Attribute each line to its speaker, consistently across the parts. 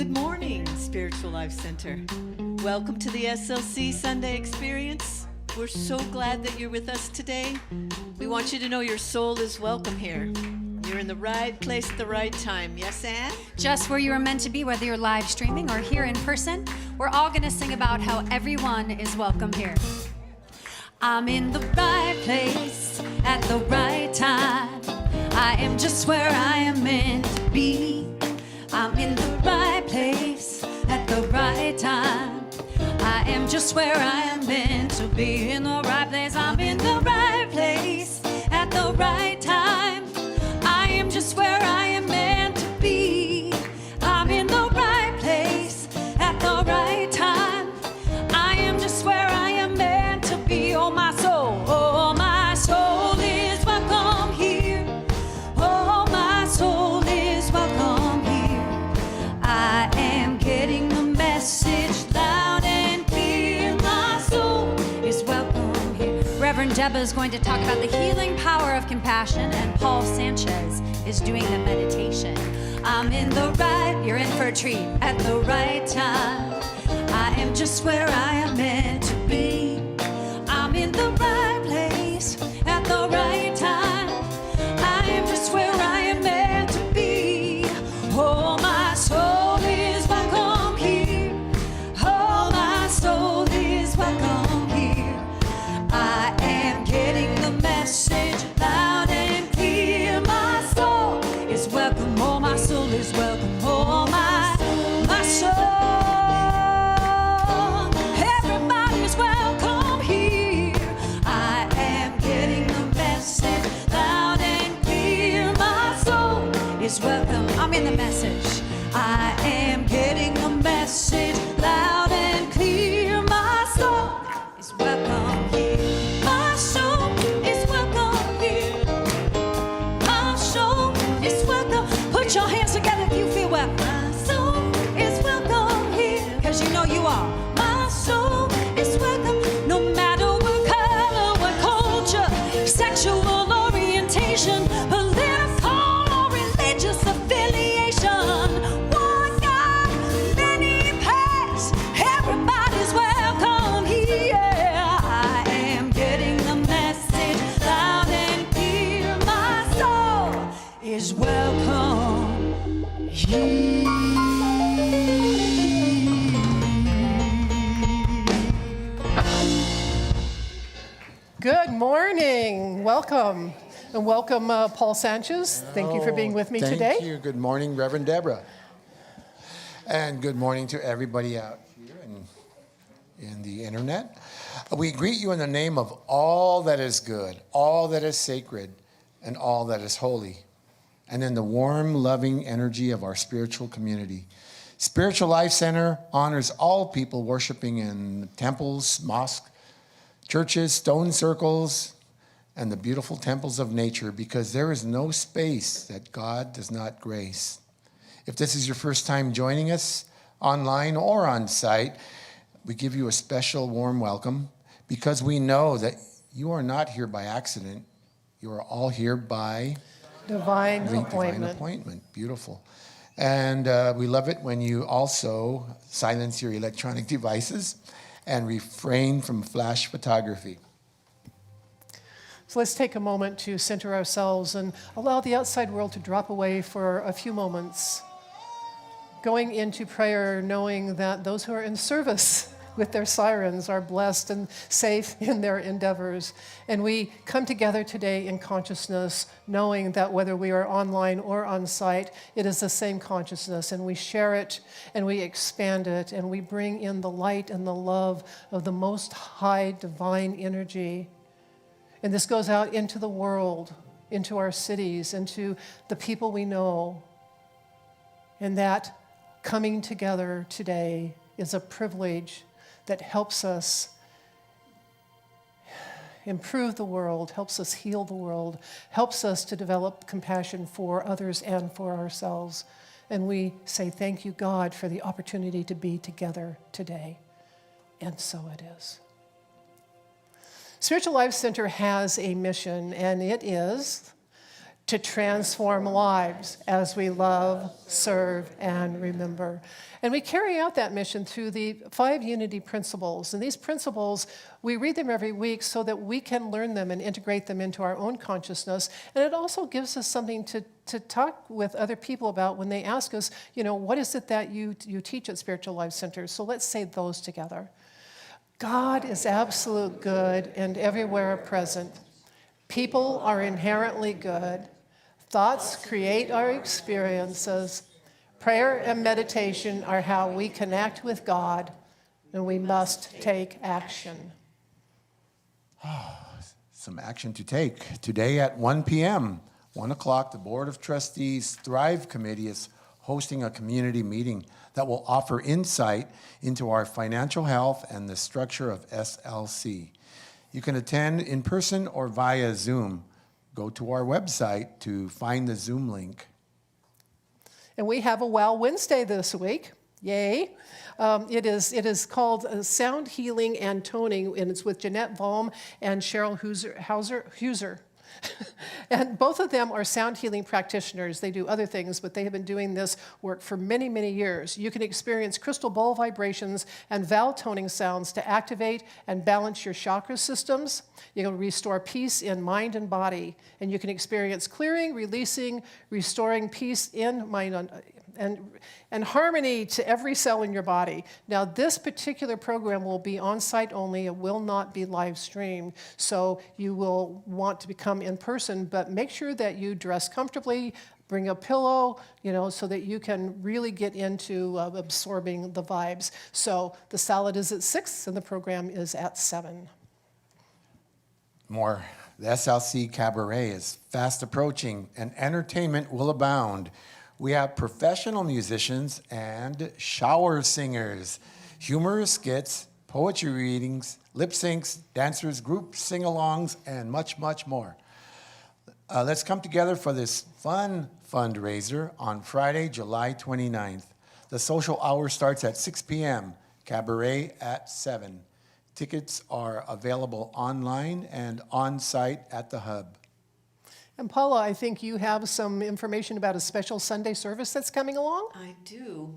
Speaker 1: Good morning, Spiritual Life Center. Welcome to the SLC Sunday Experience. We're so glad that you're with us today. We want you to know your soul is welcome here. You're in the right place at the right time. Yes, Ann?
Speaker 2: Just where you are meant to be, whether you're live streaming or here in person. We're all going to sing about how everyone is welcome here. I'm in the right place at the right time. I am just where I am meant to be. I'm in the right place at the right time. I am just where I am meant to be. In the right place, I'm in the right place at the right time. I am just where I am meant to be. I'm in the right place at the right time. I am just where I am meant to be. Oh, my soul is welcome here. Oh, my soul is welcome here. I am getting the message loud and clear. My soul is welcome here. Reverend Deborah is going to talk about the healing power of compassion, and Paul Sanchez is doing the meditation. I'm in the right, you're in for a treat, at the right time. I am just where I am meant to be. I'm in the right place at the right time. I am just where I am meant to be. Oh, my soul is welcome here. Oh, my soul is welcome here. I am getting the message loud and clear. My soul is welcome. Oh, my soul is welcome. Oh, my soul. Everybody's welcome here. I am getting the message loud and clear. My soul is welcome. I'm in the message. I am getting the message loud and clear. My soul is welcome here. My soul is welcome here. My soul is welcome. Put your hands together if you feel welcome. My soul is welcome here. Because you know you are. My soul is welcome. No matter what color, what culture, sexual orientation, political or religious affiliation. One God, many paths. Everybody's welcome here. I am getting the message loud and clear. My soul is welcome here.
Speaker 3: Good morning. Welcome. And welcome, Paul Sanchez. Thank you for being with me today.
Speaker 4: Thank you. Good morning, Reverend Deborah. And good morning to everybody out here in the internet. We greet you in the name of all that is good, all that is sacred, and all that is holy, and in the warm, loving energy of our spiritual community. Spiritual Life Center honors all people worshiping in temples, mosques, churches, stone circles, and the beautiful temples of nature, because there is no space that God does not grace. If this is your first time joining us online or on site, we give you a special warm welcome, because we know that you are not here by accident. You are all here by
Speaker 3: Divine appointment.
Speaker 4: Beautiful. And we love it when you also silence your electronic devices and refrain from flash photography.
Speaker 3: So let's take a moment to center ourselves and allow the outside world to drop away for a few moments. Going into prayer knowing that those who are in service with their sirens are blessed and safe in their endeavors. And we come together today in consciousness, knowing that whether we are online or on site, it is the same consciousness, and we share it, and we expand it, and we bring in the light and the love of the most high divine energy. And this goes out into the world, into our cities, into the people we know. And that coming together today is a privilege that helps us improve the world, helps us heal the world, helps us to develop compassion for others and for ourselves. And we say thank you, God, for the opportunity to be together today. And so it is. Spiritual Life Center has a mission, and it is to transform lives as we love, serve, and remember. And we carry out that mission through the 5 unity principles. And these principles, we read them every week so that we can learn them and integrate them into our own consciousness. And it also gives us something to talk with other people about when they ask us, what is it that you teach at Spiritual Life Center? So let's say those together. God is absolute good and everywhere present. People are inherently good. Thoughts create our experiences. Prayer and meditation are how we connect with God, and we must take action.
Speaker 4: Some action to take. Today at 1 p.m., 1 o'clock, the Board of Trustees Thrive Committee is hosting a community meeting that will offer insight into our financial health and the structure of SLC. You can attend in person or via Zoom. Go to our website to find the Zoom link.
Speaker 3: And we have a Wow Wednesday this week. Yay. It is called Sound Healing and Toning, and it's with Jeanette Baum and Cheryl Huser. And both of them are sound healing practitioners. They do other things, but they have been doing this work for many, many years. You can experience crystal bowl vibrations and vowel toning sounds to activate and balance your chakra systems. You can restore peace in mind and body. And you can experience clearing, releasing, restoring peace in mind and harmony to every cell in your body. Now, this particular program will be on-site only. It will not be live streamed. So you will want to become in person, but make sure that you dress comfortably, bring a pillow, so that you can really get into absorbing the vibes. So the salad is at 6 and the program is at 7.
Speaker 4: More. The SLC Cabaret is fast approaching and entertainment will abound. We have professional musicians and shower singers, humorous skits, poetry readings, lip syncs, dancers, group sing-alongs, and much, much more. Let's come together for this fun fundraiser on Friday, July 29th. The social hour starts at 6 p.m., cabaret at 7. Tickets are available online and on-site at the hub.
Speaker 3: And Paula, I think you have some information about a special Sunday service that's coming along?
Speaker 1: I do,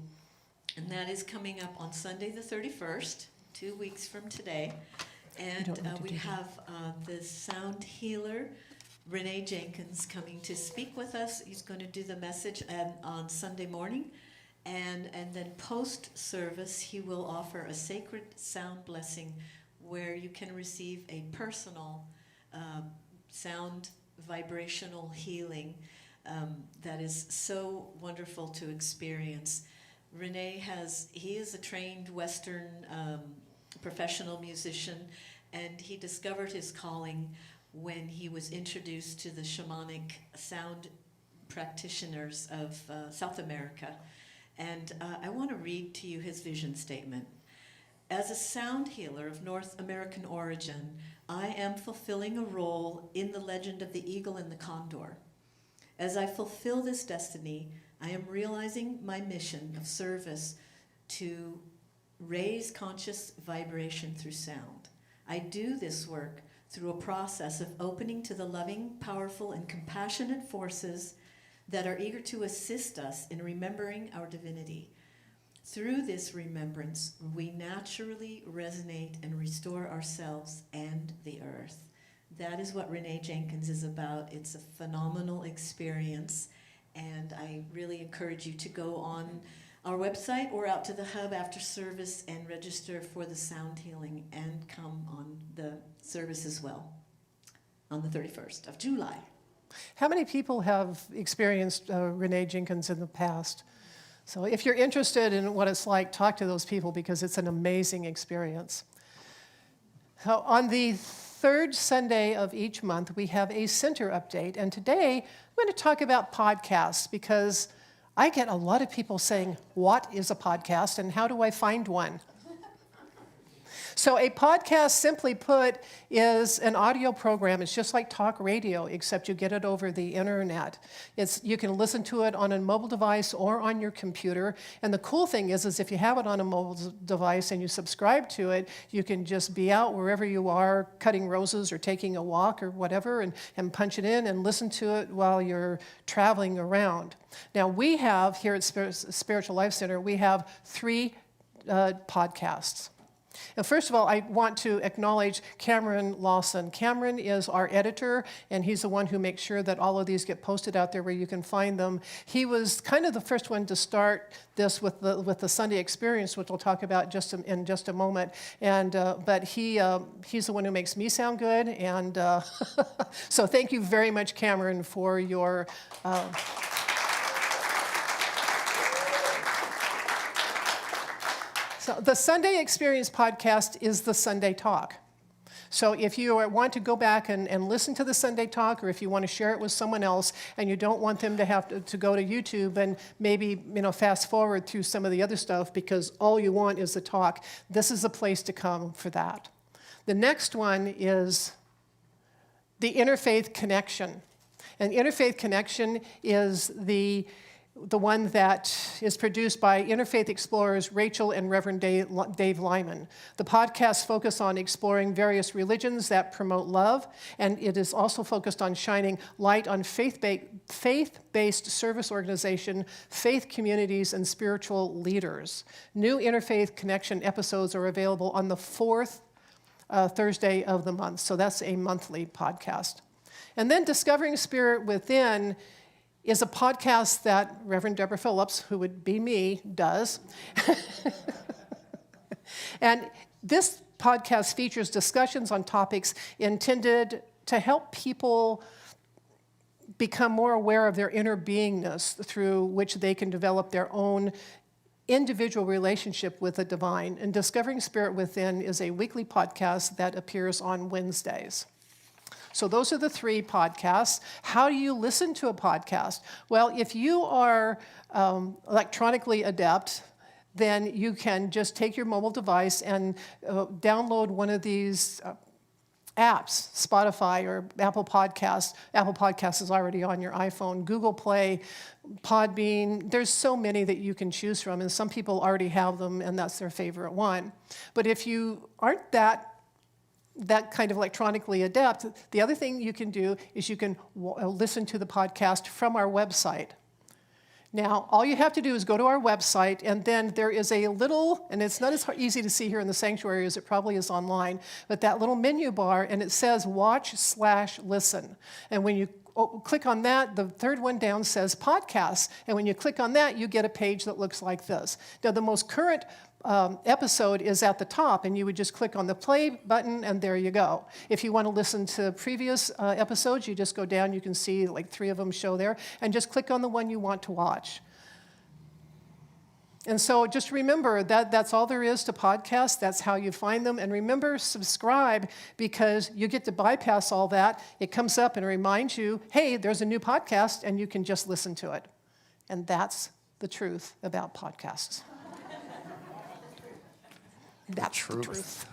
Speaker 1: and that is coming up on Sunday the 31st, 2 weeks from today. And we have the sound healer, Renee Jenkins, coming to speak with us. He's going to do the message on Sunday morning. And then post-service, he will offer a sacred sound blessing where you can receive a personal sound vibrational healing that is so wonderful to experience. Renee he is a trained Western professional musician, and he discovered his calling when he was introduced to the shamanic sound practitioners of South America. And I want to read to you his vision statement. As a sound healer of North American origin, I am fulfilling a role in the legend of the eagle and the condor. As I fulfill this destiny, I am realizing my mission of service to raise conscious vibration through sound. I do this work through a process of opening to the loving, powerful, and compassionate forces that are eager to assist us in remembering our divinity. Through this remembrance, we naturally resonate and restore ourselves and the earth. That is what Renee Jenkins is about. It's a phenomenal experience, and I really encourage you to go on our website or out to the hub after service and register for the sound healing and come on the service as well on the 31st of July.
Speaker 3: How many people have experienced Renee Jenkins in the past? So if you're interested in what it's like, talk to those people because it's an amazing experience. So on the third Sunday of each month, we have a center update. And today, I'm going to talk about podcasts because I get a lot of people saying, what is a podcast and how do I find one? So a podcast, simply put, is an audio program. It's just like talk radio, except you get it over the internet. You can listen to it on a mobile device or on your computer. And the cool thing is if you have it on a mobile device and you subscribe to it, you can just be out wherever you are, cutting roses or taking a walk or whatever, and punch it in and listen to it while you're traveling around. Now, we have, here at Spiritual Life Center, we have 3 podcasts. And first of all, I want to acknowledge Cameron Lawson. Cameron is our editor, and he's the one who makes sure that all of these get posted out there where you can find them. He was kind of the first one to start this with the Sunday experience, which we'll talk about in just a moment. And but he's the one who makes me sound good, and so thank you very much, Cameron, for your. So the Sunday Experience podcast is the Sunday Talk. So if you want to go back and listen to the Sunday Talk, or if you want to share it with someone else and you don't want them to have to go to YouTube and maybe fast forward through some of the other stuff because all you want is the talk, this is the place to come for that. The next one is the Interfaith Connection. And Interfaith Connection is the one that is produced by Interfaith Explorers Rachel and Reverend Dave Lyman. The podcasts focus on exploring various religions that promote love, and it is also focused on shining light on faith-based service organization, faith communities, and spiritual leaders. New Interfaith Connection episodes are available on the 4th Thursday of the month, so that's a monthly podcast. And then Discovering Spirit Within is a podcast that Reverend Deborah Phillips, who would be me, does. And this podcast features discussions on topics intended to help people become more aware of their inner beingness through which they can develop their own individual relationship with the divine. And Discovering Spirit Within is a weekly podcast that appears on Wednesdays. So those are the 3 podcasts. How do you listen to a podcast? Well, if you are electronically adept, then you can just take your mobile device and download one of these apps, Spotify or Apple Podcasts. Apple Podcasts is already on your iPhone. Google Play, Podbean. There's so many that you can choose from, and some people already have them, and that's their favorite one. But if you aren't that kind of electronically adept, the other thing you can do is you can listen to the podcast from our website. Now, all you have to do is go to our website, and then there is a little, and it's not as easy to see here in the sanctuary as it probably is online, but that little menu bar, and it says watch/listen. And when you click on that, the 3rd one down says podcasts, and when you click on that, you get a page that looks like this. Now, the most current episode is at the top, and you would just click on the play button, and there you go. If you want to listen to previous episodes, you just go down. You can see like 3 of them show there, and just click on the one you want to watch. And so just remember that that's all there is to podcasts. That's how you find them. And remember, subscribe, because you get to bypass all that. It comes up and reminds you, hey, there's a new podcast, and you can just listen to it. And that's the truth about podcasts. That's the truth.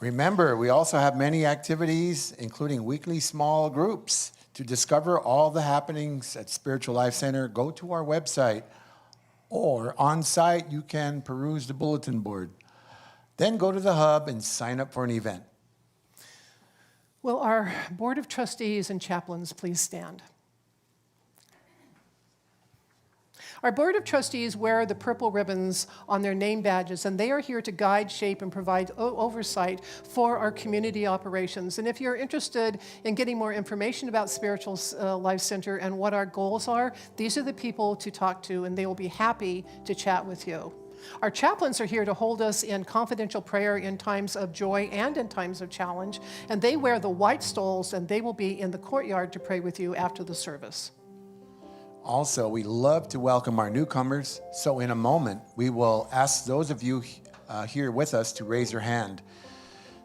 Speaker 4: Remember, we also have many activities, including weekly small groups. To discover all the happenings at Spiritual Life Center, go to our website, or on site, you can peruse the bulletin board. Then go to the hub and sign up for an event.
Speaker 3: Will our Board of Trustees and chaplains please stand? Our Board of Trustees wear the purple ribbons on their name badges, and they are here to guide, shape, and provide oversight for our community operations. And if you're interested in getting more information about Spiritual Life Center and what our goals are, these are the people to talk to, and they will be happy to chat with you. Our chaplains are here to hold us in confidential prayer in times of joy and in times of challenge, and they wear the white stoles, and they will be in the courtyard to pray with you after the service.
Speaker 4: Also, we love to welcome our newcomers, so in a moment, we will ask those of you here with us to raise your hand.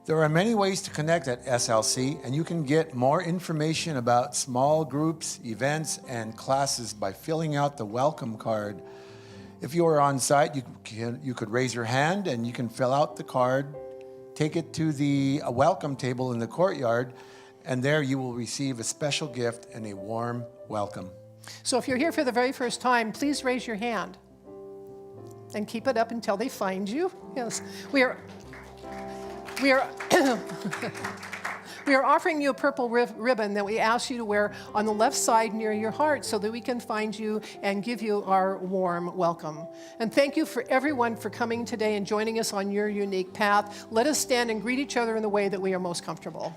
Speaker 4: There are many ways to connect at SLC, and you can get more information about small groups, events, and classes by filling out the welcome card. If you are on site, you could raise your hand, and you can fill out the card take it to the welcome table in the courtyard, and there you will receive a special gift and a warm welcome.
Speaker 3: So if you're here for the very first time, please raise your hand and keep it up until they find you. Yes, we are we are offering you a purple ribbon that we ask you to wear on the left side near your heart so that we can find you and give you our warm welcome. And thank you for everyone for coming today and joining us on your unique path. Let us stand and greet each other in the way that we are most comfortable.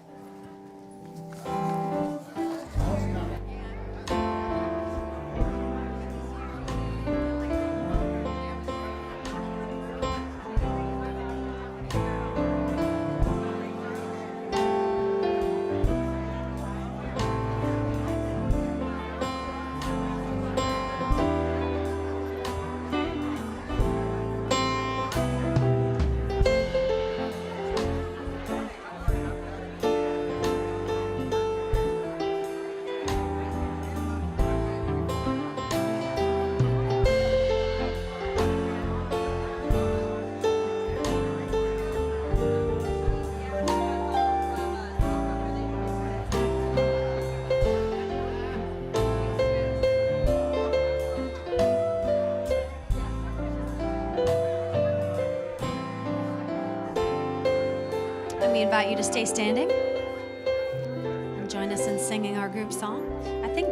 Speaker 2: We invite you to stay standing and join us in singing our group song. I think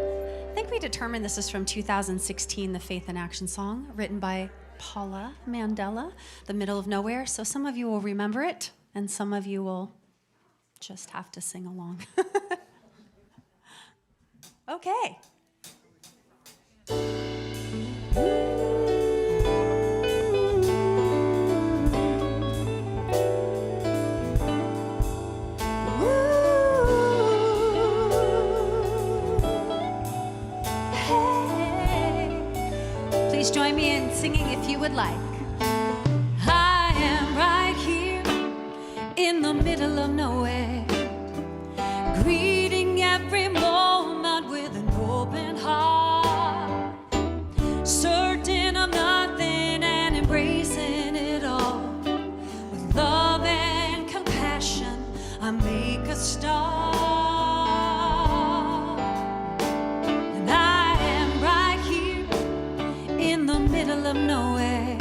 Speaker 2: we determined this is from 2016, the Faith in Action song, written by Paula Mandela, The Middle of Nowhere. So some of you will remember it, and some of you will just have to sing along. Okay. Please join me in singing if you would like. I am right here in the middle of nowhere, greeting every moment with an open heart, certain of nothing and embracing it all. With love and compassion, I make a start. Middle of nowhere,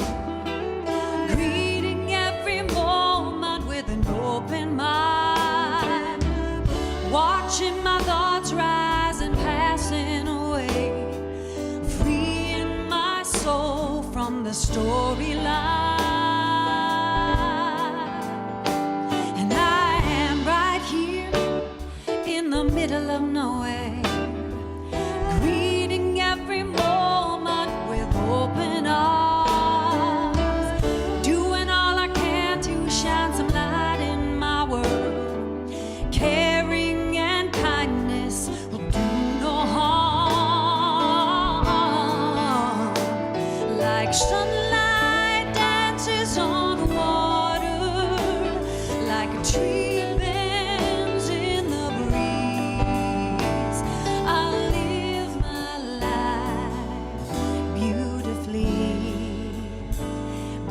Speaker 2: greeting every moment with an open mind, watching my thoughts rise and passing away, freeing my soul from the storyline. And I am right here in the middle of nowhere, greeting every moment with open arms, doing all I can to shine some light in my world. Caring and kindness will do no harm. Like sunlight dances on water, like a tree bends in the breeze, I'll live my life beautifully,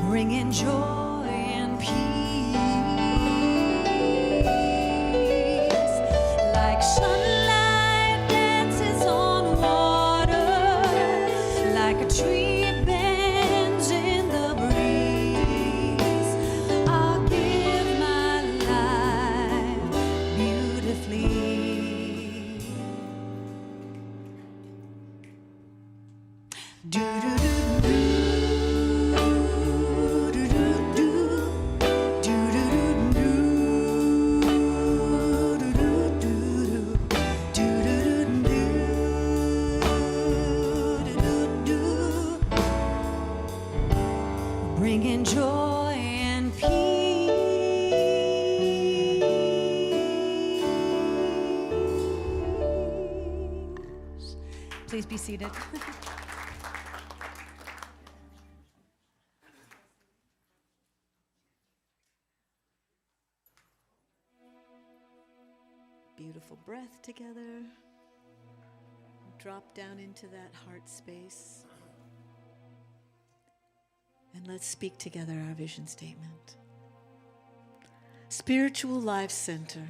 Speaker 2: bringing joy and peace. Like sunlight dances on water, like a tree bends in the breeze, I'll give my life beautifully. Bringing joy and peace. Please be seated.
Speaker 1: Beautiful breath together. Drop down into that heart space. And let's speak together our vision statement. Spiritual Life Center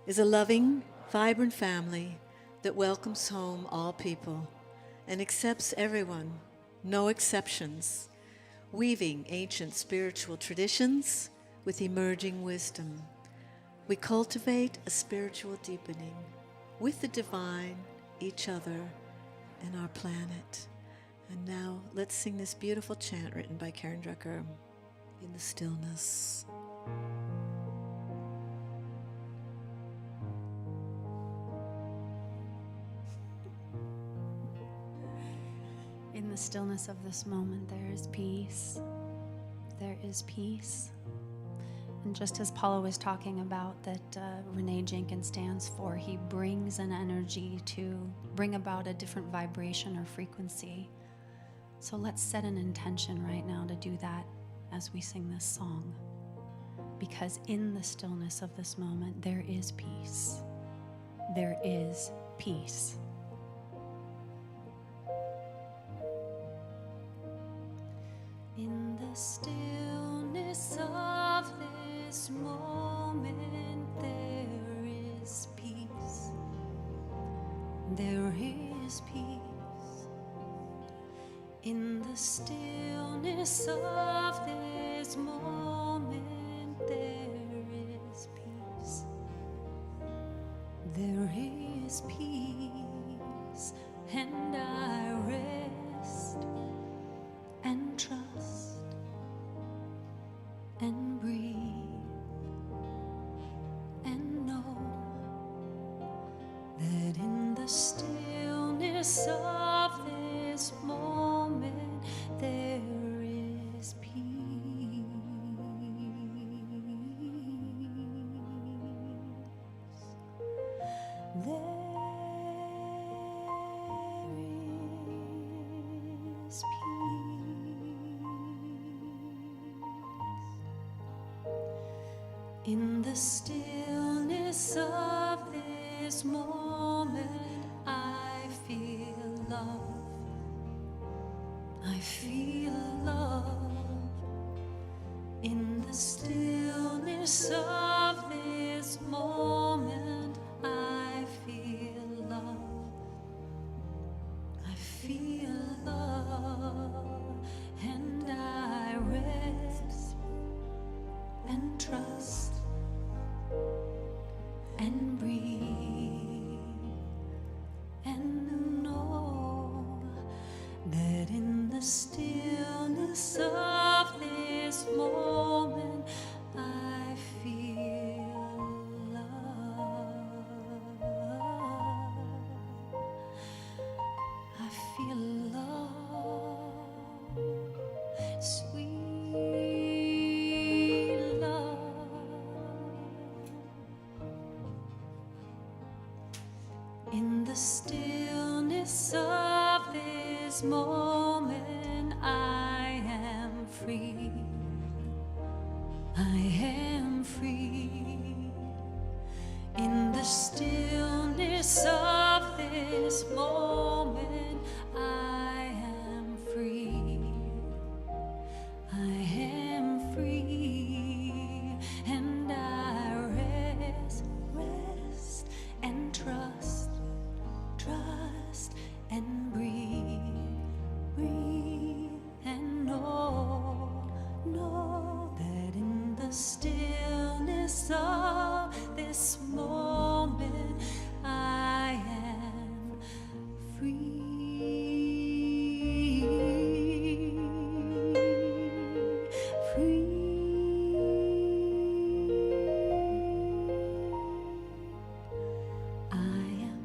Speaker 1: is a loving, vibrant family that welcomes home all people and accepts everyone, no exceptions, weaving ancient spiritual traditions with emerging wisdom. We cultivate a spiritual deepening with the divine, each other, and our planet. And now let's sing this beautiful chant written by Karen Drucker, In the Stillness.
Speaker 2: In the stillness of this moment, there is peace. There is peace. And just as Paula was talking about that Renee Jenkins stands for, he brings an energy to bring about a different vibration or frequency. So let's set an intention right now to do that as we sing this song. Because in the stillness of this moment, there is peace. There is peace. In the stillness of this moment, there is peace. There is peace. In the stillness of this moment, there is peace. There is peace, and I rest and trust and breathe and know that in the stillness of this moment there is peace. There is peace. In the stillness of this moment, I feel love. I feel love. In the stillness of this moment, I feel love. I feel love, and I rest and trust and breathe and know that in the stillness of this moment I feel love. I feel love, sweet love. In the stillness of this moment, I am free. I am free. In the stillness of this moment, I am free. I am free, and I rest and trust and breathe and know that in the stillness of this moment I am free. I am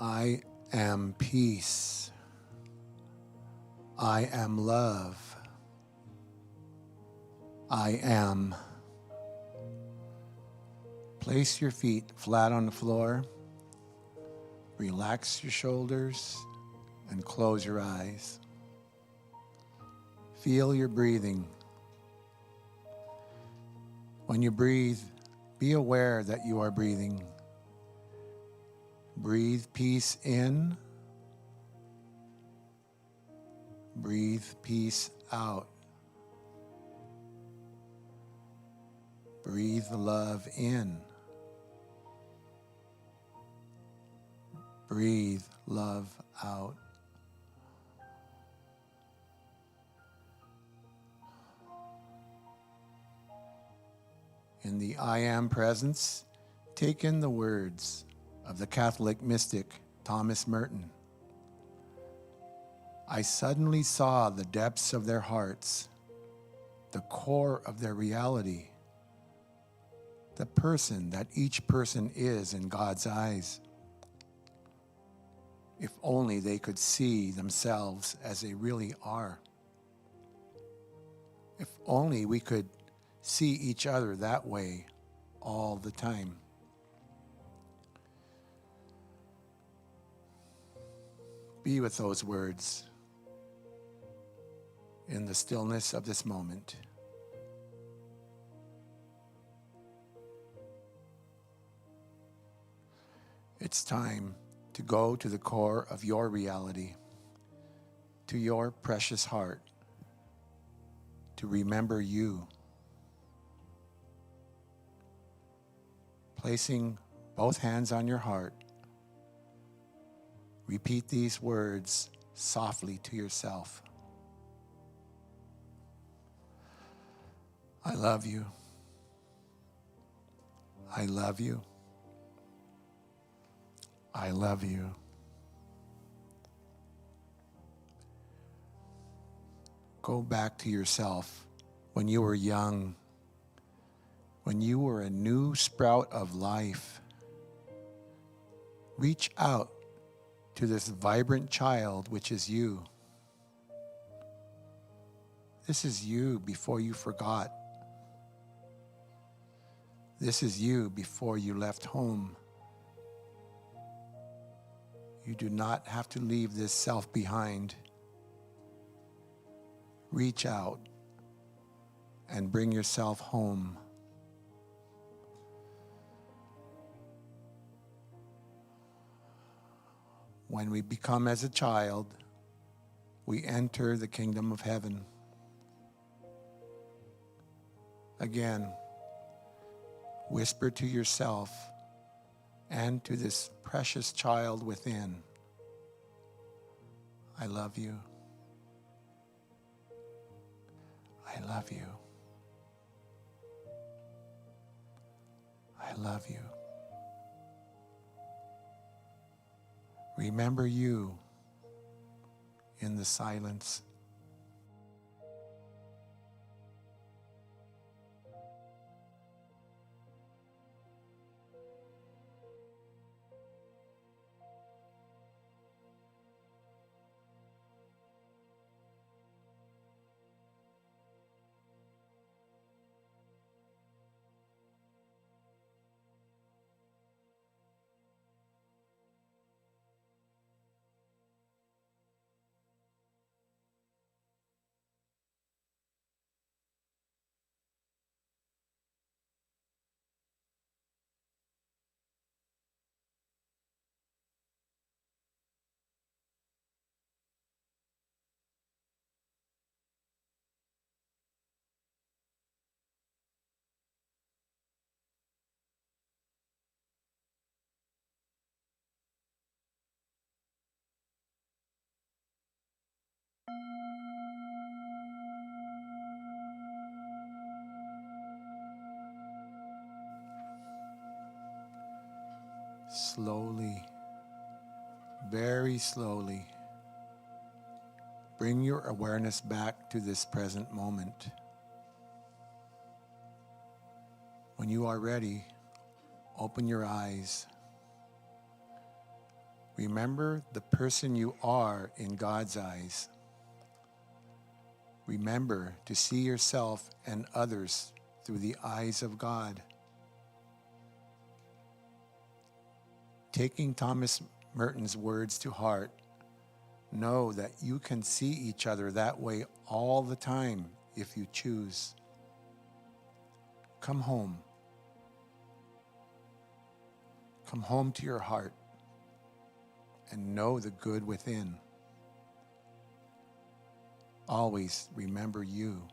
Speaker 4: I am peace. I am love. I am. Place your feet flat on the floor. Relax your shoulders and close your eyes. Feel your breathing. When you breathe, be aware that you are breathing. Breathe peace in. Breathe peace out. Breathe love in. Breathe love out. In the I am presence, take in the words of the Catholic mystic Thomas Merton. I suddenly saw the depths of their hearts, the core of their reality, the person that each person is in God's eyes. If only they could see themselves as they really are. If only we could see each other that way all the time. Be with those words in the stillness of this moment. It's time to go to the core of your reality, to your precious heart, to remember you. Placing both hands on your heart, repeat these words softly to yourself. I love you. I love you. I love you. Go back to yourself when you were young, when you were a new sprout of life. Reach out to this vibrant child, which is you. This is you before you forgot. This is you before you left home. You do not have to leave this self behind. Reach out and bring yourself home. When we become as a child, we enter the kingdom of heaven. Again, whisper to yourself and to this precious child within, I love you. I love you. I love you. Remember you in the silence. Slowly, very slowly, bring your awareness back to this present moment. When you are ready, open your eyes. Remember the person you are in God's eyes. Remember to see yourself and others through the eyes of God. Taking Thomas Merton's words to heart, know that you can see each other that way all the time if you choose. Come home. Come home to your heart and know the good within. Always remember you.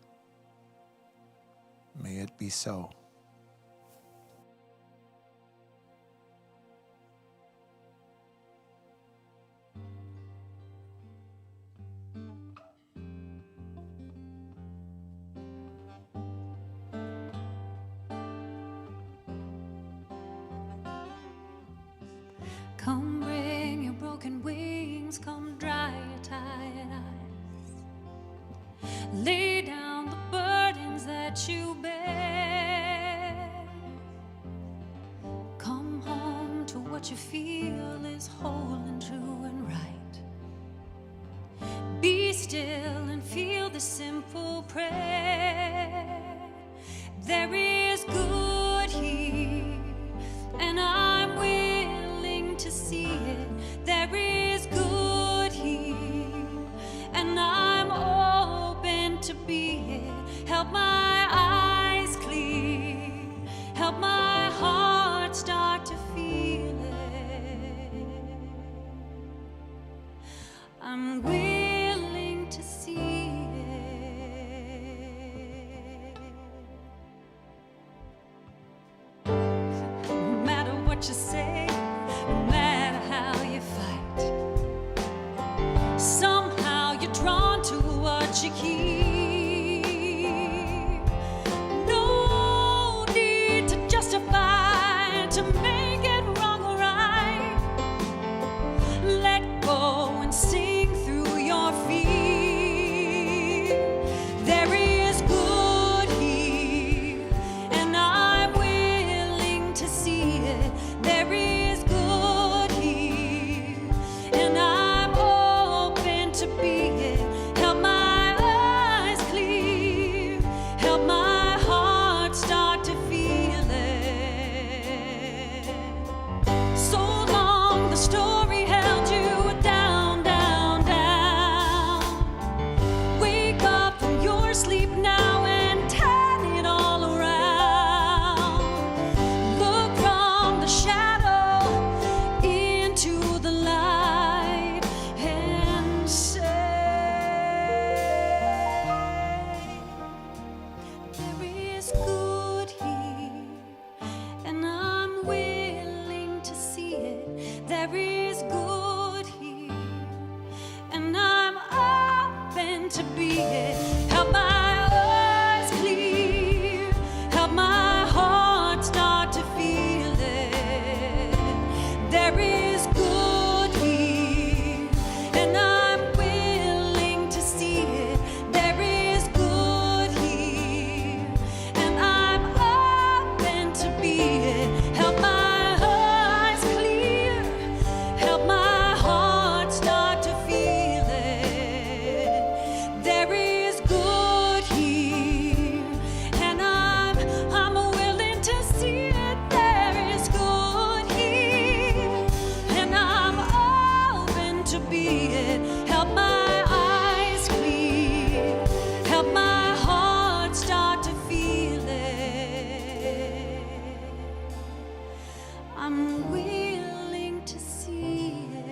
Speaker 4: May it be so.
Speaker 2: Come bring your broken wings, come dry your tired eyes. Lay down the burdens that you bear. Come home to what you feel is whole and true and right. Be still and feel the simple prayer. There is good here, and I'm willing to see it. There is good here, and I'm open to be it. Help my eyes clear, help my heart start to feel it. I'm willing to see it. No matter what you say, no matter how you fight, somehow you're drawn to what you hear. No need to justify, to make it wrong or right. Let go and sing through your fear. There is good here, and I'm willing to see it. There is good here, and I'm open to be it. Help my eyes clear, help my heart start to feel it. So long the story held you down, down, down. Wake up from your sleep now and turn it all around. Look from the shadow into the light and say, there is good here, and I'm willing to see it. There is good here, and I'm open to be it. Help my eyes clear, help my heart start to feel it. There is good here, and I'm willing to see it. There is good here, and I'm open to be it. Help my eyes clear, help my heart start to feel it. There is good here, and I'm willing to see it. There is good here, and I'm open to be it. Help my eyes clear, help my heart start to feel it. I'm willing to see it.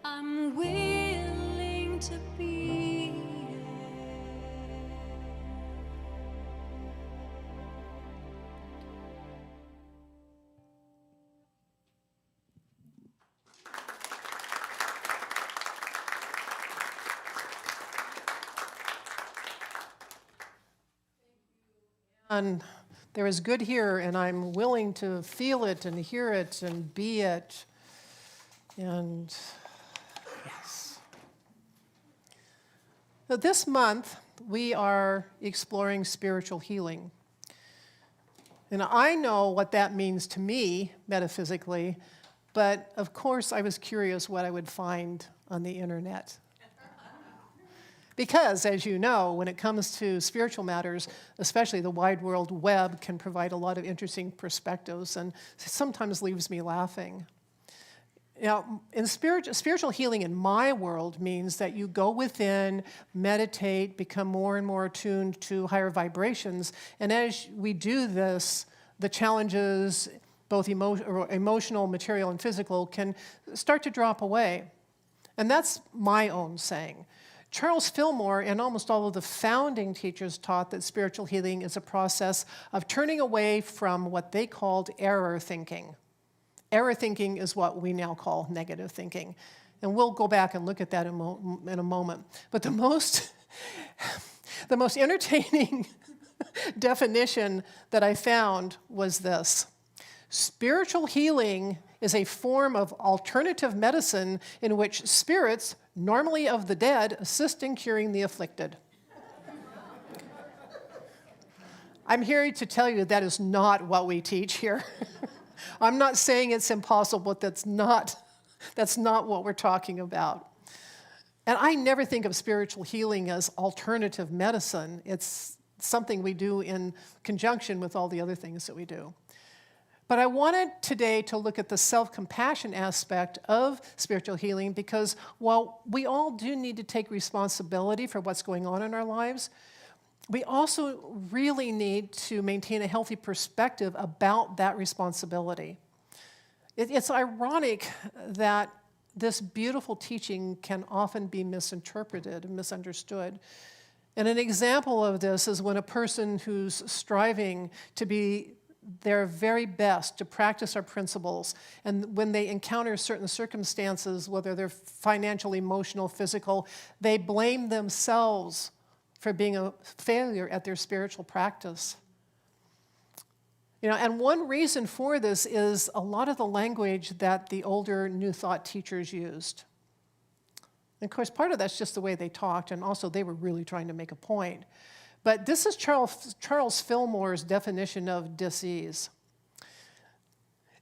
Speaker 2: I'm willing to be it.
Speaker 3: And there is good here, and I'm willing to feel it and hear it and be it. And yes. So this month, we are exploring spiritual healing. And I know what that means to me metaphysically, but of course I was curious what I would find on the internet. Because, as you know, when it comes to spiritual matters, especially the wide world web can provide a lot of interesting perspectives and sometimes leaves me laughing. Now, in spiritual healing in my world means that you go within, meditate, become more and more attuned to higher vibrations, and as we do this, the challenges, both emotional, material, and physical, can start to drop away. And that's my own saying. Charles Fillmore and almost all of the founding teachers taught that spiritual healing is a process of turning away from what they called error thinking. Error thinking is what we now call negative thinking. And we'll go back and look at that in a moment. But the most entertaining definition that I found was this. Spiritual healing is a form of alternative medicine in which spirits, normally of the dead, assist in curing the afflicted. I'm here to tell you that is not what we teach here. I'm not saying it's impossible, but that's not what we're talking about. And I never think of spiritual healing as alternative medicine. It's something we do in conjunction with all the other things that we do. But I wanted today to look at the self-compassion aspect of spiritual healing because while we all do need to take responsibility for what's going on in our lives, we also really need to maintain a healthy perspective about that responsibility. It's ironic that this beautiful teaching can often be misinterpreted and misunderstood. And an example of this is when a person who's striving to be their very best to practice our principles, and when they encounter certain circumstances, whether they're financial, emotional, physical, they blame themselves for being a failure at their spiritual practice. And one reason for this is a lot of the language that the older New Thought teachers used. And of course, part of that's just the way they talked, and also they were really trying to make a point. But this is Charles Fillmore's definition of dis-ease.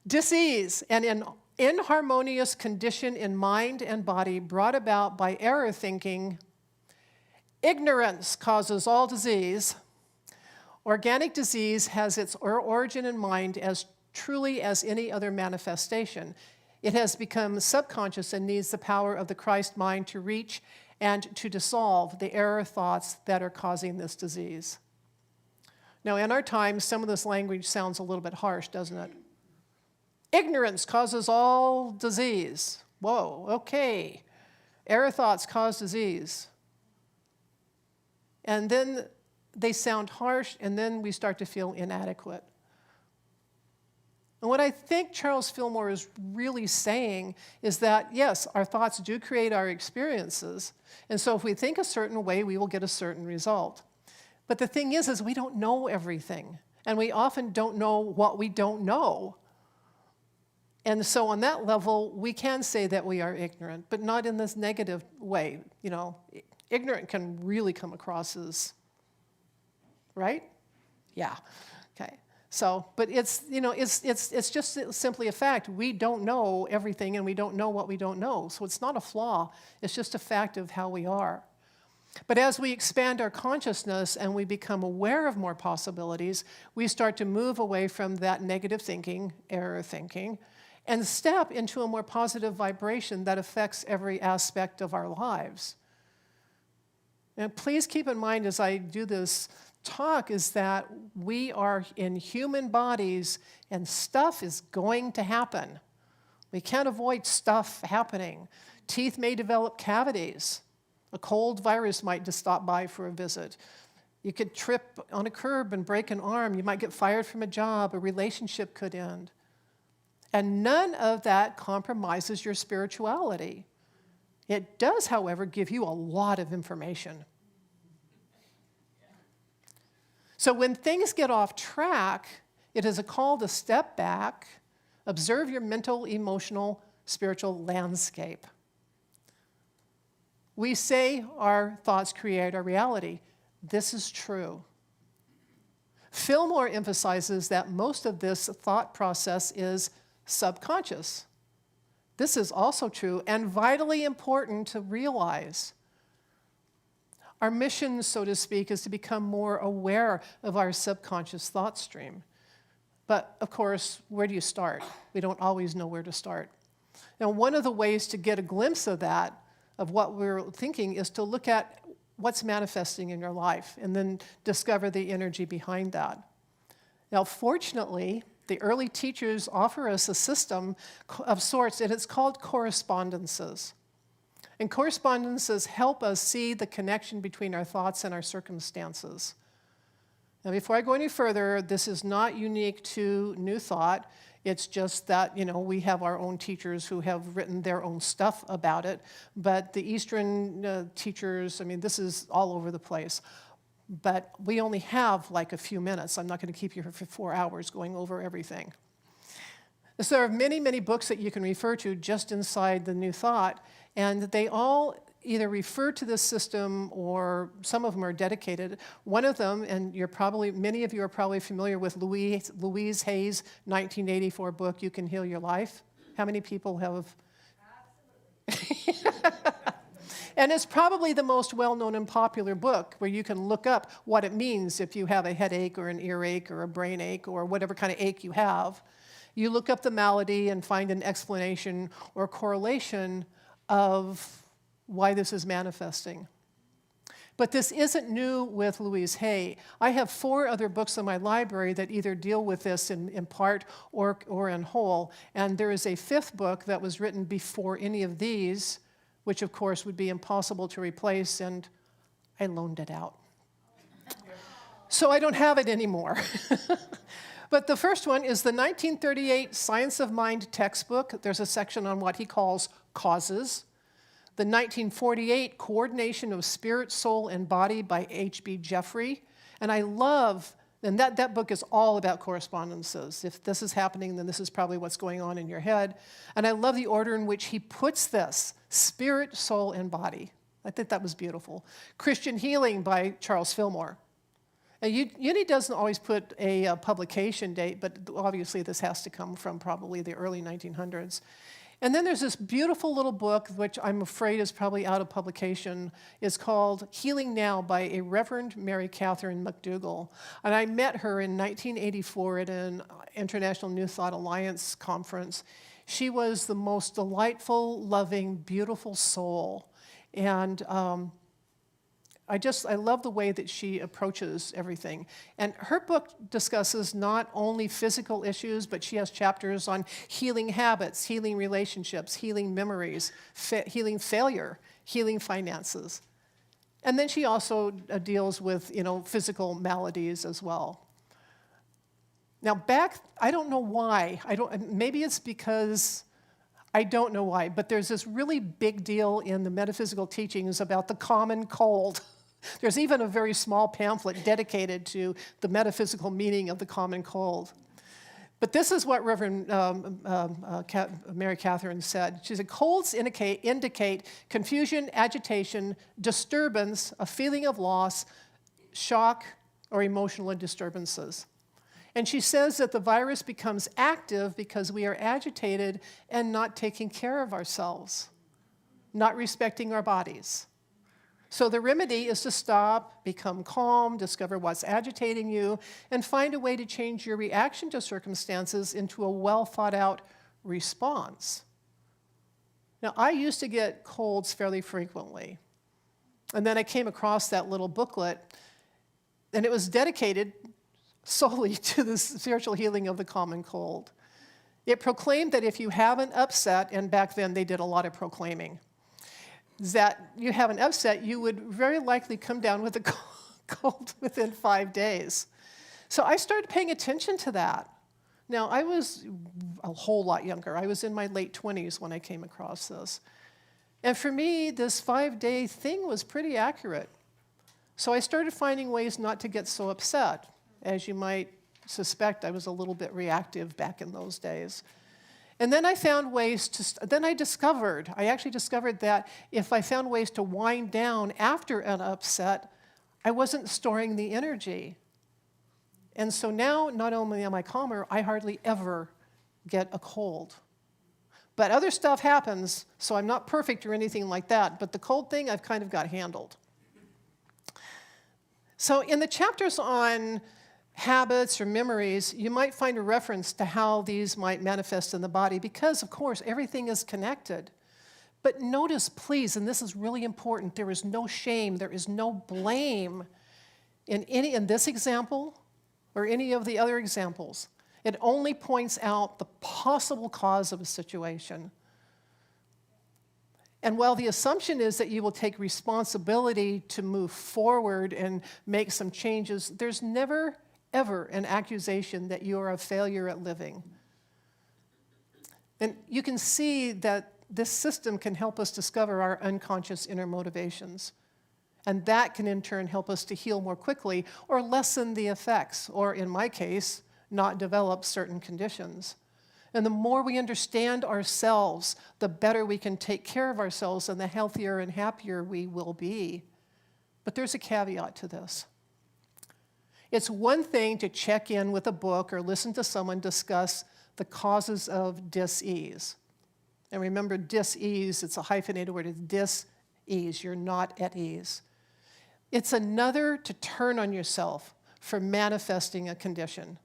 Speaker 3: Dis-ease, an inharmonious condition in mind and body brought about by error thinking. Ignorance causes all disease. Organic disease has its origin in mind as truly as any other manifestation. It has become subconscious and needs the power of the Christ mind to reach and to dissolve the error thoughts that are causing this disease. Now, in our time, some of this language sounds a little bit harsh, doesn't it? Ignorance causes all disease. Whoa, okay. Error thoughts cause disease. And then they sound harsh, and then we start to feel inadequate. And what I think Charles Fillmore is really saying is that, yes, our thoughts do create our experiences, and so if we think a certain way, we will get a certain result. But the thing is we don't know everything, and we often don't know what we don't know. And so on that level, we can say that we are ignorant, but not in this negative way. Ignorant can really come across as, right? Yeah, okay. So, but it's just simply a fact. We don't know everything, and we don't know what we don't know. So it's not a flaw. It's just a fact of how we are. But as we expand our consciousness and we become aware of more possibilities, we start to move away from that negative thinking, error thinking, and step into a more positive vibration that affects every aspect of our lives. And please keep in mind as I do this talk is that we are in human bodies and stuff is going to happen. We can't avoid stuff happening. Teeth may develop cavities. A cold virus might just stop by for a visit. You could trip on a curb and break an arm. You might get fired from a job. A relationship could end. And none of that compromises your spirituality. It does, however, give you a lot of information. So when things get off track, it is a call to step back, observe your mental, emotional, spiritual landscape. We say our thoughts create our reality. This is true. Fillmore emphasizes that most of this thought process is subconscious. This is also true and vitally important to realize. Our mission, so to speak, is to become more aware of our subconscious thought stream. But, of course, where do you start? We don't always know where to start. Now, one of the ways to get a glimpse of that, of what we're thinking, is to look at what's manifesting in your life and then discover the energy behind that. Now, fortunately, the early teachers offer us a system of sorts, and it's called Correspondences. And Correspondences help us see the connection between our thoughts and our circumstances. Now, before I go any further, this is not unique to New Thought. It's just that, we have our own teachers who have written their own stuff about it. But the Eastern teachers, this is all over the place. But we only have like a few minutes. I'm not going to keep you here for 4 hours going over everything. So there are many, many books that you can refer to just inside the New Thought, and they all either refer to this system or some of them are dedicated. One of them, and many of you are probably familiar with Louise Hay's 1984 book, You Can Heal Your Life. How many people have? Absolutely. And it's probably the most well-known and popular book where you can look up what it means if you have a headache or an earache or a brain ache or whatever kind of ache you have. You look up the malady and find an explanation or correlation of why this is manifesting. But this isn't new with Louise Hay. I have 4 other books in my library that either deal with this in part or in whole, and there is a 5th book that was written before any of these, which of course would be impossible to replace, and I loaned it out. So I don't have it anymore. But the first one is the 1938 Science of Mind textbook. There's a section on what he calls causes. The 1948 Coordination of Spirit, Soul, and Body by H.B. Jeffrey. And I love, and that book is all about correspondences. If this is happening, then this is probably what's going on in your head. And I love the order in which he puts this, spirit, soul, and body. I think that was beautiful. Christian Healing by Charles Fillmore. And Uni doesn't always put a publication date, but obviously this has to come from probably the early 1900s. And then there's this beautiful little book, which I'm afraid is probably out of publication. It's called Healing Now by a Reverend Mary Catherine McDougall. And I met her in 1984 at an International New Thought Alliance conference. She was the most delightful, loving, beautiful soul. And I love the way that she approaches everything. And her book discusses not only physical issues, but she has chapters on healing habits, healing relationships, healing memories, healing failure, healing finances. And then she also deals with, physical maladies as well. Now I don't know why. Maybe it's because I don't know why, but there's this really big deal in the metaphysical teachings about the common cold. There's even a very small pamphlet dedicated to the metaphysical meaning of the common cold. But this is what Reverend Mary Catherine said. She said, colds indicate confusion, agitation, disturbance, a feeling of loss, shock, or emotional disturbances. And she says that the virus becomes active because we are agitated and not taking care of ourselves, not respecting our bodies. So the remedy is to stop, become calm, discover what's agitating you, and find a way to change your reaction to circumstances into a well-thought-out response. Now, I used to get colds fairly frequently. And then I came across that little booklet, and it was dedicated solely to the spiritual healing of the common cold. It proclaimed that if you have an upset, and back then they did a lot of proclaiming, that you have an upset, you would very likely come down with a cold within 5 days. So I started paying attention to that. Now, I was a whole lot younger. I was in my late 20s when I came across this. And for me, this 5-day thing was pretty accurate. So I started finding ways not to get so upset. As you might suspect, I was a little bit reactive back in those days. And then I found ways I actually discovered that if I found ways to wind down after an upset, I wasn't storing the energy. And so now, not only am I calmer, I hardly ever get a cold. But other stuff happens, so I'm not perfect or anything like that, but the cold thing I've kind of got handled. So in the chapters on habits or memories, you might find a reference to how these might manifest in the body because, of course, everything is connected. But notice, please, and this is really important, there is no shame, there is no blame in this example or any of the other examples. It only points out the possible cause of a situation. And while the assumption is that you will take responsibility to move forward and make some changes, there's never, ever an accusation that you are a failure at living. And you can see that this system can help us discover our unconscious inner motivations. And that can in turn help us to heal more quickly or lessen the effects, or in my case, not develop certain conditions. And the more we understand ourselves, the better we can take care of ourselves and the healthier and happier we will be. But there's a caveat to this. It's one thing to check in with a book or listen to someone discuss the causes of dis-ease. And remember, dis-ease, it's a hyphenated word, it's dis-ease, you're not at ease. It's another to turn on yourself for manifesting a condition.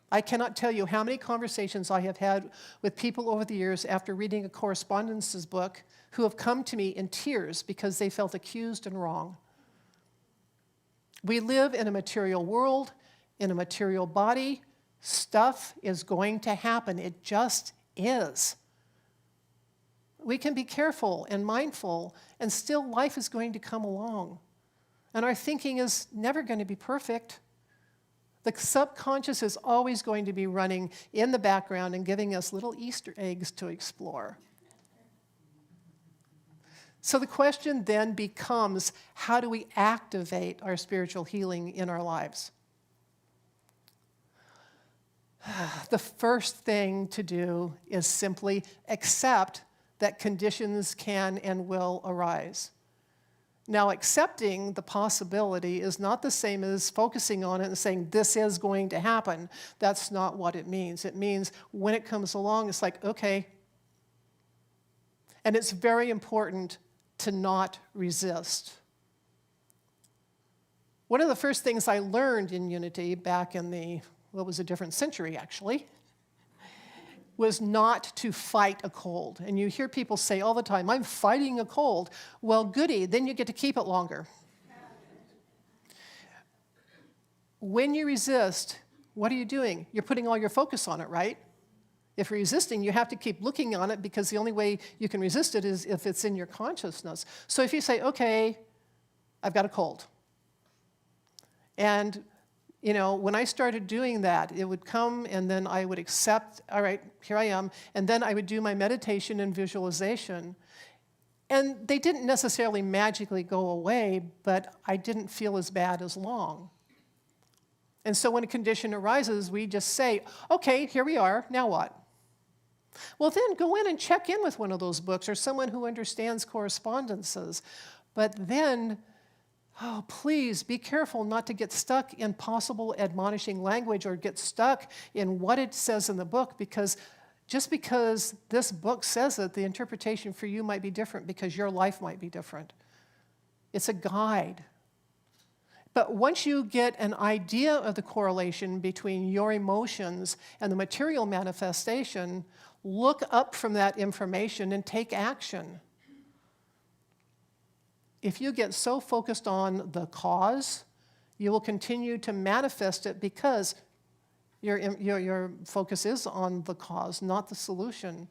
Speaker 3: I cannot tell you how many conversations I have had with people over the years after reading a Correspondences book who have come to me in tears because they felt accused and wrong. We live in a material world, in a material body. Stuff is going to happen. It just is. We can be careful and mindful, and still life is going to come along. And our thinking is never going to be perfect. The subconscious is always going to be running in the background and giving us little Easter eggs to explore. So the question then becomes, how do we activate our spiritual healing in our lives? The first thing to do is simply accept that conditions can and will arise. Now, accepting the possibility is not the same as focusing on it and saying, this is going to happen. That's not what it means. It means when it comes along, it's like, okay. And it's very important to not resist. One of the first things I learned in Unity back in a different century actually, was not to fight a cold. And you hear people say all the time, I'm fighting a cold. Well, goody, then you get to keep it longer. When you resist, what are you doing? You're putting all your focus on it, right? If you're resisting, you have to keep looking on it because the only way you can resist it is if it's in your consciousness. So if you say, okay, I've got a cold. And when I started doing that, it would come and then I would accept, all right, here I am, and then I would do my meditation and visualization. And they didn't necessarily magically go away, but I didn't feel as bad as long. And so when a condition arises, we just say, okay, here we are, now what? Well, then go in and check in with one of those books or someone who understands correspondences. But then, oh, please be careful not to get stuck in possible admonishing language or get stuck in what it says in the book, because just because this book says it, the interpretation for you might be different because your life might be different. It's a guide. But once you get an idea of the correlation between your emotions and the material manifestation, look up from that information and take action. If you get so focused on the cause, you will continue to manifest it because your focus is on the cause, not the solution.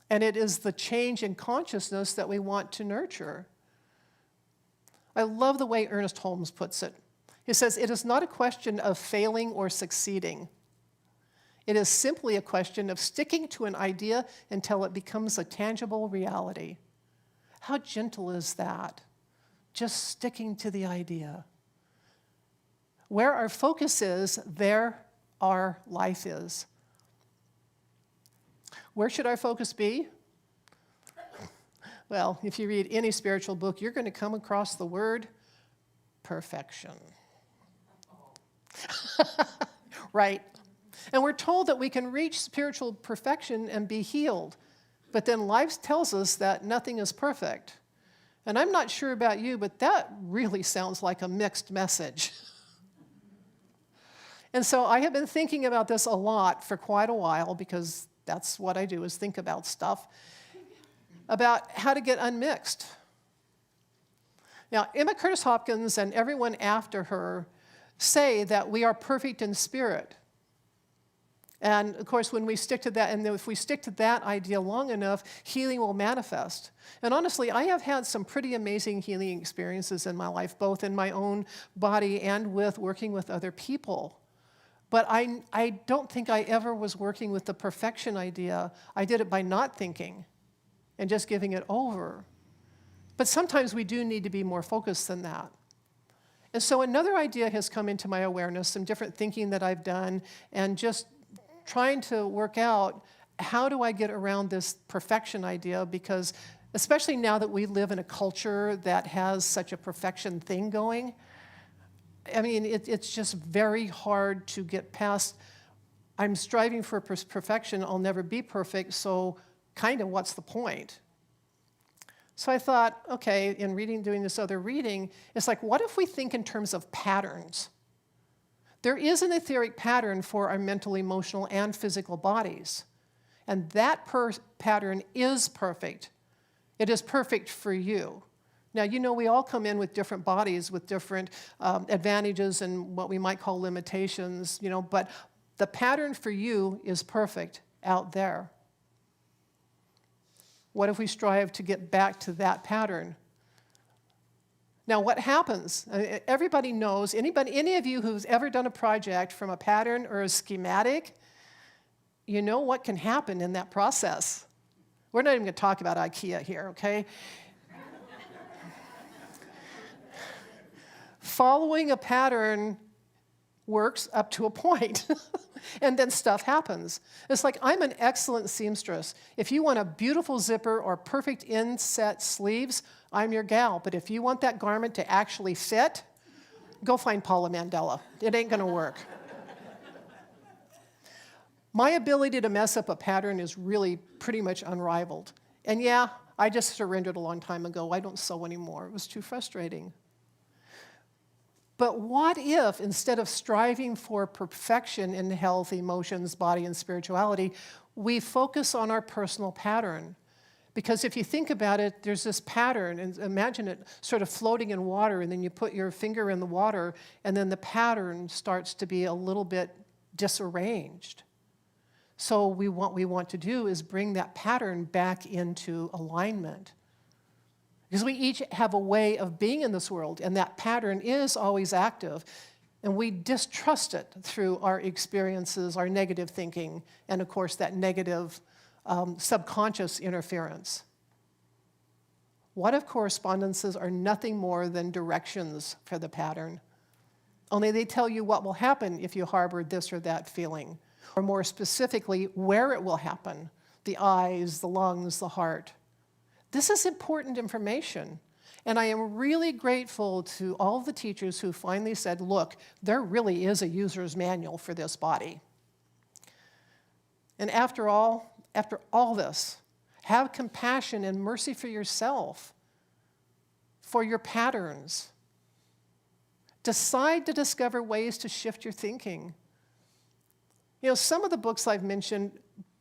Speaker 3: And it is the change in consciousness that we want to nurture. I love the way Ernest Holmes puts it. He says, it is not a question of failing or succeeding. It is simply a question of sticking to an idea until it becomes a tangible reality. How gentle is that? Just sticking to the idea. Where our focus is, there our life is. Where should our focus be? Well, if you read any spiritual book, you're going to come across the word perfection. Right? And we're told that we can reach spiritual perfection and be healed. But then life tells us that nothing is perfect. And I'm not sure about you, but that really sounds like a mixed message. And so I have been thinking about this a lot for quite a while, because that's what I do, is think about stuff, about how to get unmixed. Now, Emma Curtis Hopkins and everyone after her say that we are perfect in spirit. And of course, when we stick to that, and if we stick to that idea long enough, healing will manifest. And honestly, I have had some pretty amazing healing experiences in my life, both in my own body and with working with other people. But I don't think I ever was working with the perfection idea. I did it by not thinking and just giving it over. But sometimes we do need to be more focused than that. And so another idea has come into my awareness, some different thinking that I've done, and just trying to work out, how do I get around this perfection idea? Because especially now that we live in a culture that has such a perfection thing going, I mean, it's just very hard to get past, I'm striving for perfection, I'll never be perfect, so kind of what's the point? So I thought, okay, in doing this other reading, it's like, what if we think in terms of patterns? There is an etheric pattern for our mental, emotional, and physical bodies. And that pattern is perfect. It is perfect for you. Now, you know, we all come in with different bodies, with different advantages and what we might call limitations, you know, but the pattern for you is perfect out there. What if we strive to get back to that pattern? Now, what happens? Everybody knows, any of you who's ever done a project from a pattern or a schematic, you know what can happen in that process. We're not even going to talk about IKEA here, okay? Following a pattern works up to a point, and then stuff happens. It's like, I'm an excellent seamstress. If you want a beautiful zipper or perfect inset sleeves, I'm your gal. But if you want that garment to actually fit, go find Paula Mandela. It ain't gonna work. My ability to mess up a pattern is really pretty much unrivaled. And yeah, I just surrendered a long time ago. I don't sew anymore. It was too frustrating. But what if, instead of striving for perfection in health, emotions, body, and spirituality, we focus on our personal pattern? Because if you think about it, there's this pattern, and imagine it sort of floating in water, and then you put your finger in the water, and then the pattern starts to be a little bit disarranged. So what we want to do is bring that pattern back into alignment. Because we each have a way of being in this world, and that pattern is always active. And we distrust it through our experiences, our negative thinking, and of course that negative subconscious interference. What if correspondences are nothing more than directions for the pattern? Only they tell you what will happen if you harbor this or that feeling, or more specifically, where it will happen: the eyes, the lungs, the heart. This is important information, and I am really grateful to all the teachers who finally said, look, there really is a user's manual for this body. And after all this, have compassion and mercy for yourself, for your patterns. Decide to discover ways to shift your thinking. You know, some of the books I've mentioned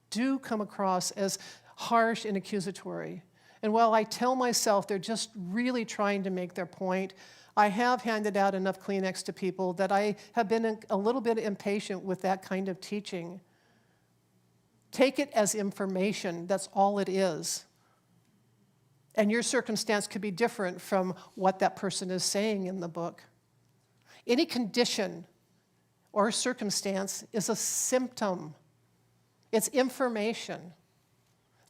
Speaker 3: do come across as harsh and accusatory. And while I tell myself they're just really trying to make their point, I have handed out enough Kleenex to people that I have been a little bit impatient with that kind of teaching. Take it as information, that's all it is. And your circumstance could be different from what that person is saying in the book. Any condition or circumstance is a symptom. It's information.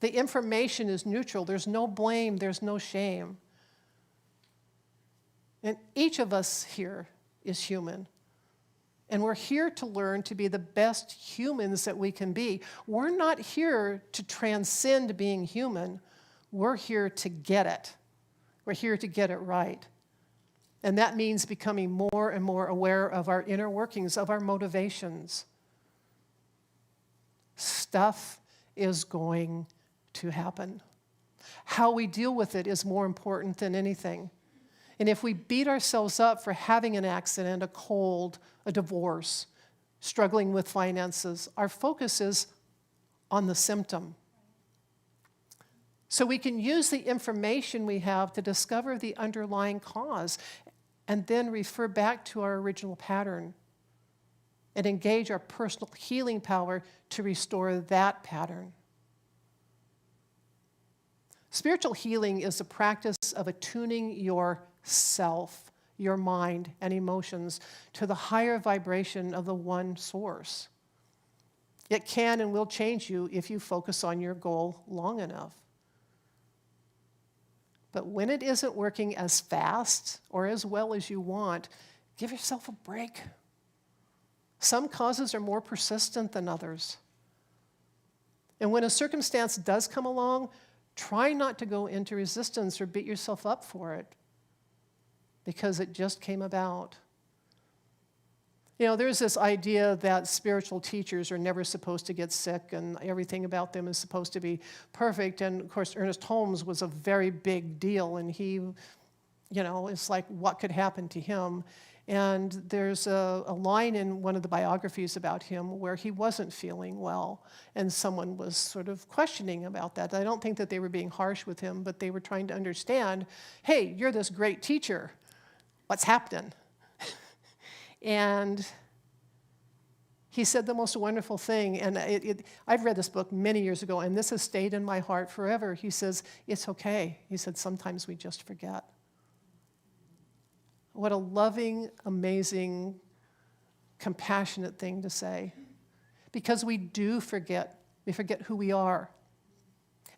Speaker 3: The information is neutral. There's no blame. There's no shame. And each of us here is human. And we're here to learn to be the best humans that we can be. We're not here to transcend being human. We're here to get it. We're here to get it right. And that means becoming more and more aware of our inner workings, of our motivations. Stuff is going to happen. How we deal with it is more important than anything. And if we beat ourselves up for having an accident, a cold, a divorce, struggling with finances, our focus is on the symptom. So we can use the information we have to discover the underlying cause and then refer back to our original pattern and engage our personal healing power to restore that pattern. Spiritual healing is the practice of attuning yourself, your mind, and emotions to the higher vibration of the one source. It can and will change you if you focus on your goal long enough. But when it isn't working as fast or as well as you want, give yourself a break. Some causes are more persistent than others. And when a circumstance does come along, try not to go into resistance or beat yourself up for it, because it just came about. You know, there's this idea that spiritual teachers are never supposed to get sick and everything about them is supposed to be perfect. And of course, Ernest Holmes was a very big deal, and he, you know, it's like what could happen to him. And there's a line in one of the biographies about him where he wasn't feeling well, and someone was sort of questioning about that. I don't think that they were being harsh with him, but they were trying to understand, hey, you're this great teacher. What's happening? And he said the most wonderful thing, and I've read this book many years ago, and this has stayed in my heart forever. He says, it's okay. He said, sometimes we just forget. What a loving, amazing, compassionate thing to say. Because we do forget. We forget who we are.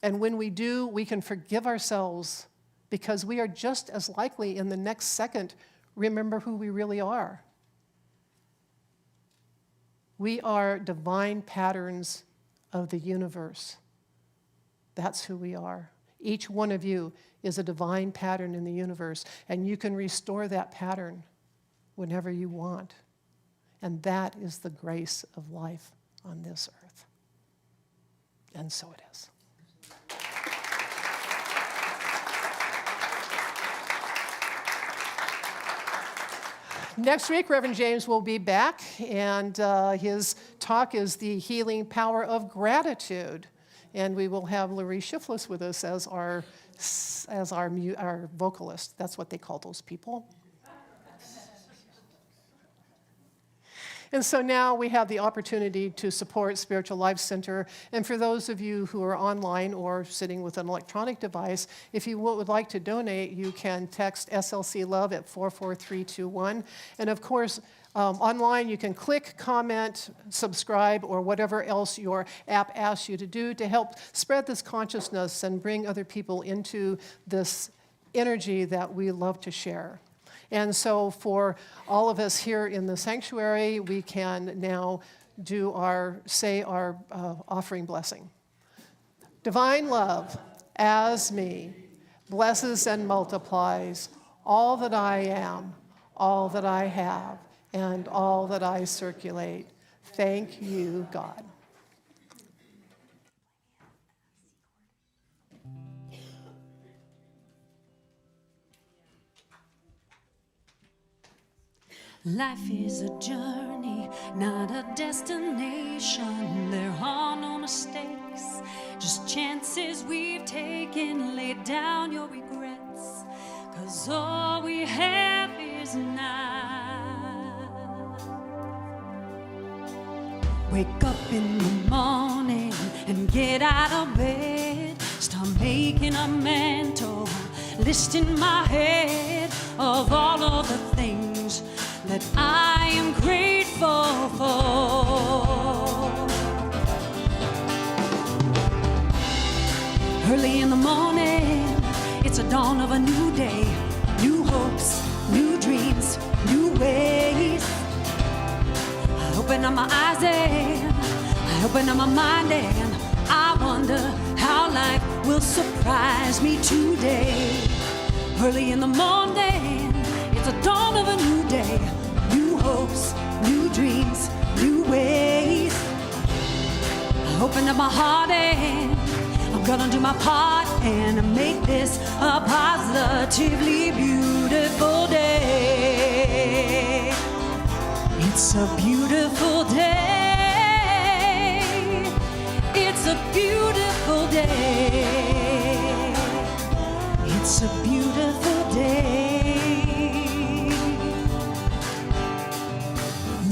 Speaker 3: And when we do, we can forgive ourselves, because we are just as likely in the next second remember who we really are. We are divine patterns of the universe. That's who we are. Each one of you is a divine pattern in the universe, and you can restore that pattern whenever you want. And that is the grace of life on this earth. And so it is. Next week, Reverend James will be back, and his talk is the healing power of gratitude. And we will have Larry Shifless with us as our vocalist. That's what they call those people. And so now we have the opportunity to support Spiritual Life Center. And for those of you who are online or sitting with an electronic device, if you would like to donate, you can text SLC Love at 44321. And of course, online you can click, comment, subscribe, or whatever else your app asks you to do to help spread this consciousness and bring other people into this energy that we love to share. And so for all of us here in the sanctuary, we can now do our offering blessing. Divine love, as me, blesses and multiplies all that I am, all that I have, and all that I circulate. Thank you, God.
Speaker 2: Life is a journey, not a destination. There are no mistakes, just chances we've taken. Lay down your regrets, 'cause all we have is now. Wake up in the morning and get out of bed. Start making a mental list in my head of all of the things that I am grateful for. Early in the morning, it's a dawn of a new day. New hopes, new dreams, new ways. I open up my eyes and I open up my mind, and I wonder how life will surprise me today. Early in the morning, It's a dawn of a new day, new hopes, new dreams, new ways. I open up my heart and I'm gonna do my part and make this a positively beautiful day. It's a beautiful day. It's a beautiful day. It's a beautiful day.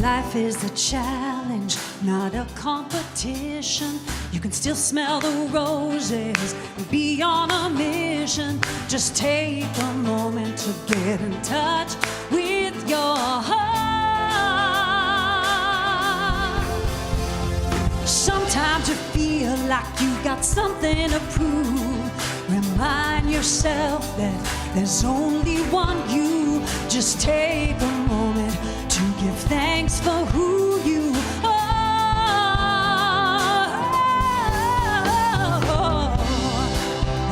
Speaker 2: Life is a challenge, not a competition. You can still smell the roses and be on a mission. Just take a moment to get in touch with your heart. Sometimes you feel like you got something to prove. Remind yourself that there's only one you. Just take a moment to give thanks for who you are.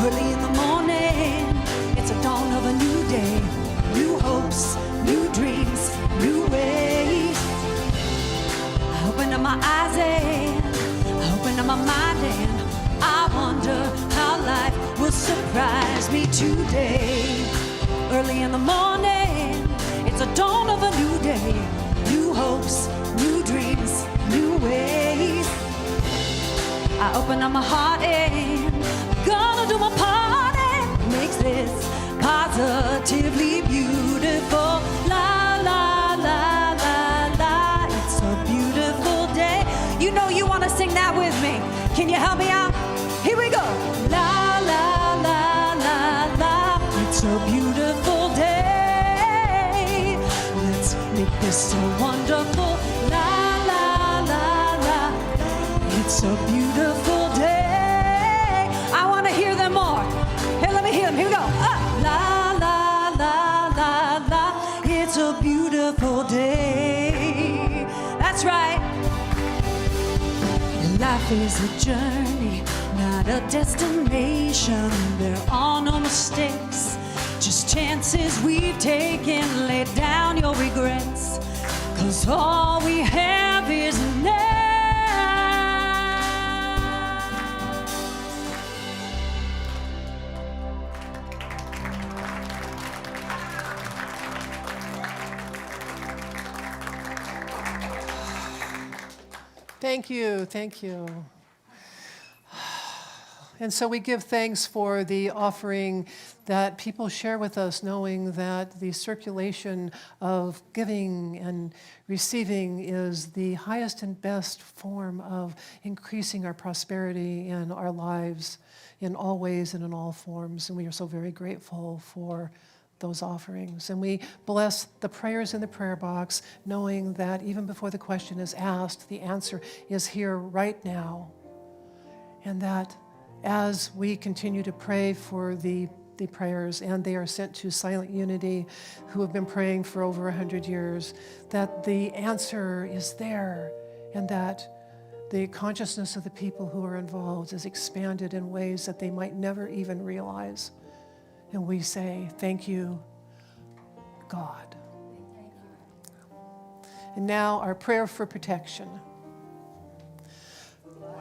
Speaker 2: Early in the morning, it's a dawn of a new day. New hopes, new dreams, new ways. I open up my eyes and I open up my mind and I wonder how life will surprise me today. Early in the morning, it's a dawn of a new day. New hopes, new dreams, new ways. I open up my heart and I'm gonna do my part and makes this positively beautiful. La, la, la, la, la. It's a beautiful day. You know you wanna sing that with me. Can you help me out? Here we go. La, la, la, la, la. It's a beautiful day. Let's make this so wonderful. La, la, la, la. It's a beautiful day. I want to hear them more. Hey, let me hear them. Here we go. La, la, la, la, la. It's a beautiful day. That's right. Life is a journey, not a destination. There are no mistakes, just chances we've taken. Lay down your regrets, 'cause all we have is now.
Speaker 3: Thank you, thank you. And so we give thanks for the offering that people share with us, knowing that the circulation of giving and receiving is the highest and best form of increasing our prosperity in our lives in all ways and in all forms. And we are so very grateful for those offerings. And we bless the prayers in the prayer box, knowing that even before the question is asked, the answer is here right now. And that as we continue to pray for the prayers, and they are sent to Silent Unity, who have been praying for over 100 years, that the answer is there, and that the consciousness of the people who are involved is expanded in ways that they might never even realize. And we say, thank you, God. And now our prayer for protection.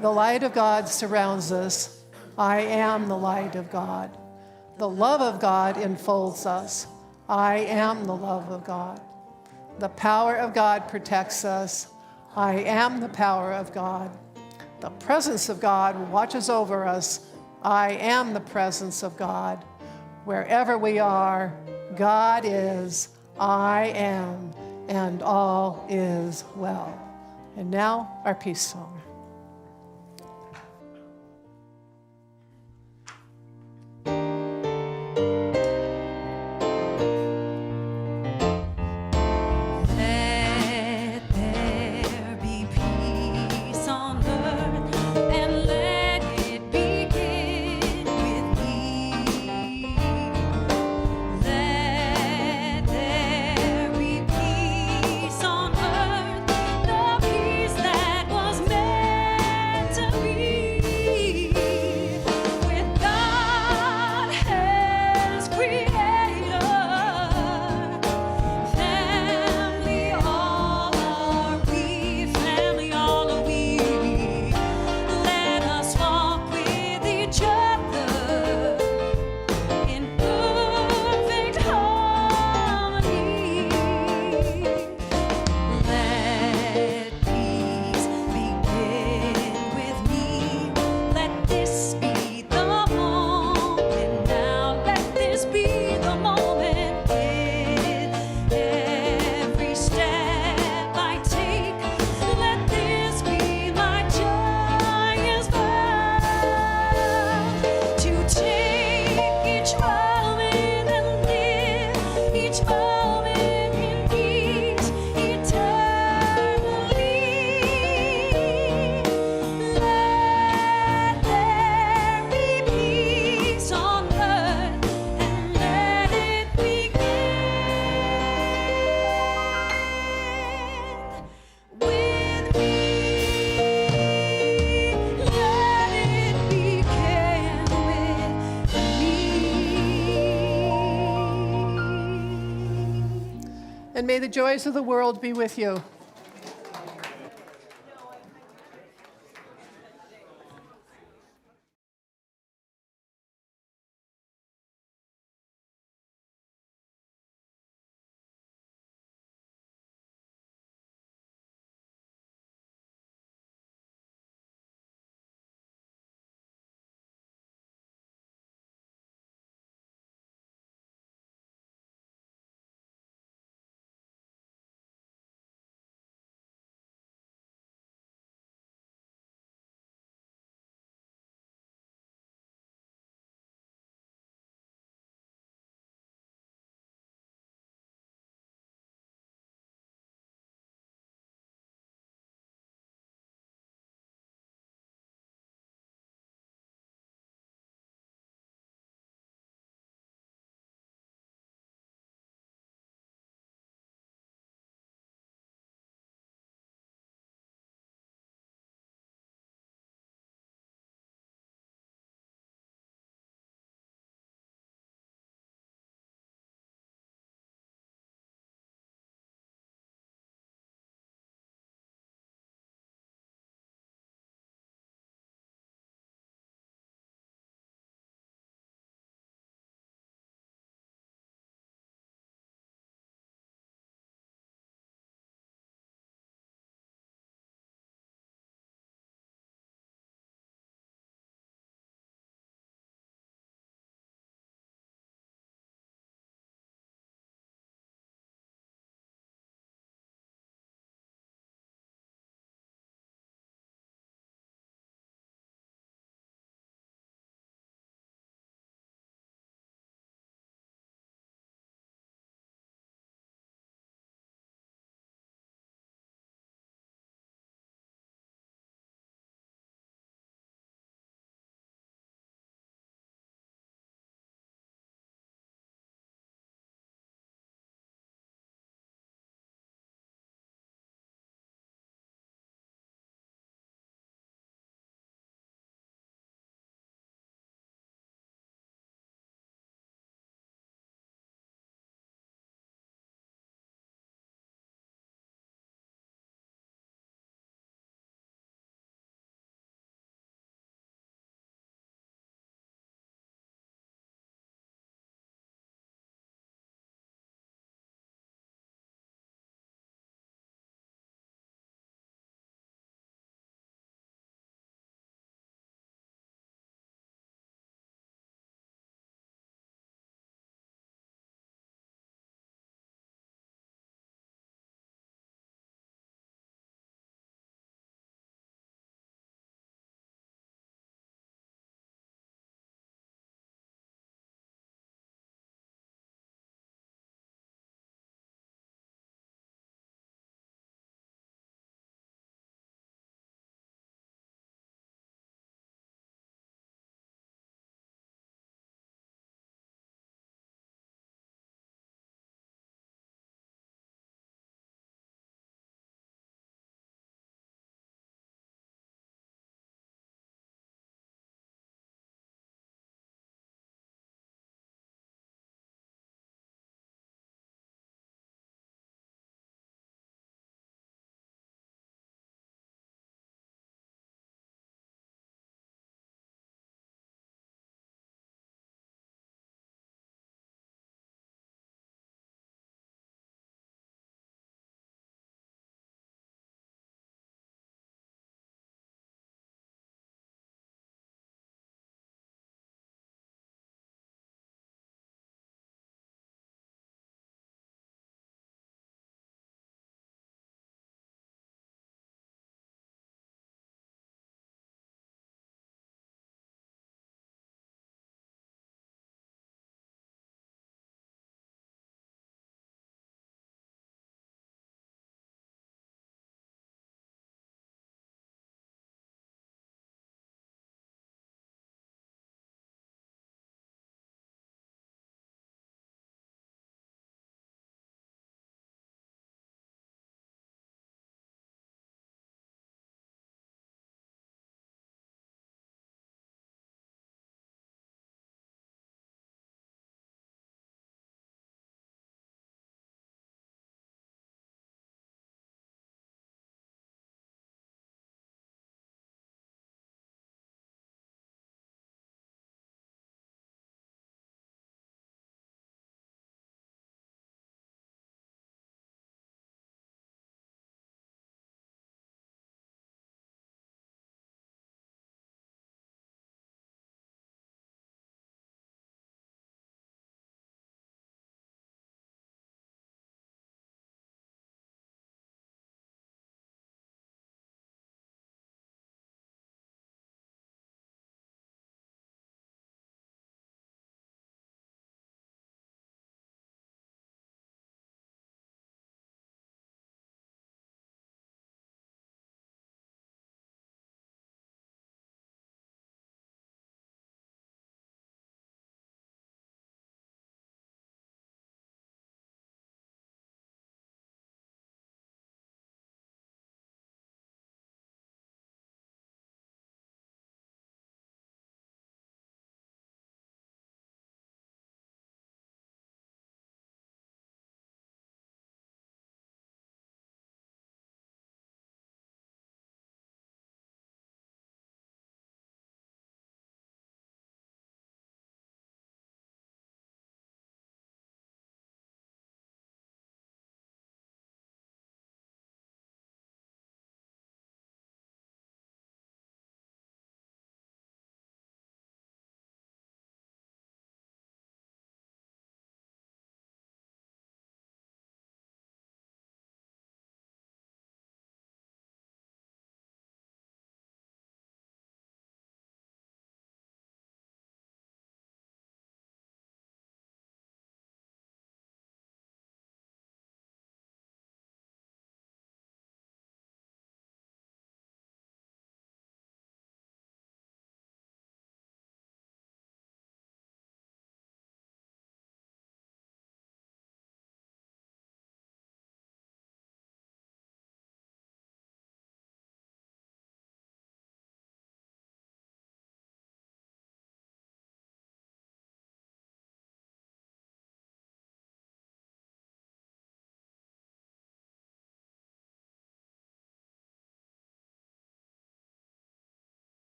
Speaker 3: The light of God surrounds us. I am the light of God. The love of God enfolds us. I am the love of God. The power of God protects us. I am the power of God. The presence of God watches over us. I am the presence of God. Wherever we are, God is, I am, and all is well. And now our peace song.
Speaker 2: Peace on earth, the peace that was made.
Speaker 3: and may the joys of the world be with you.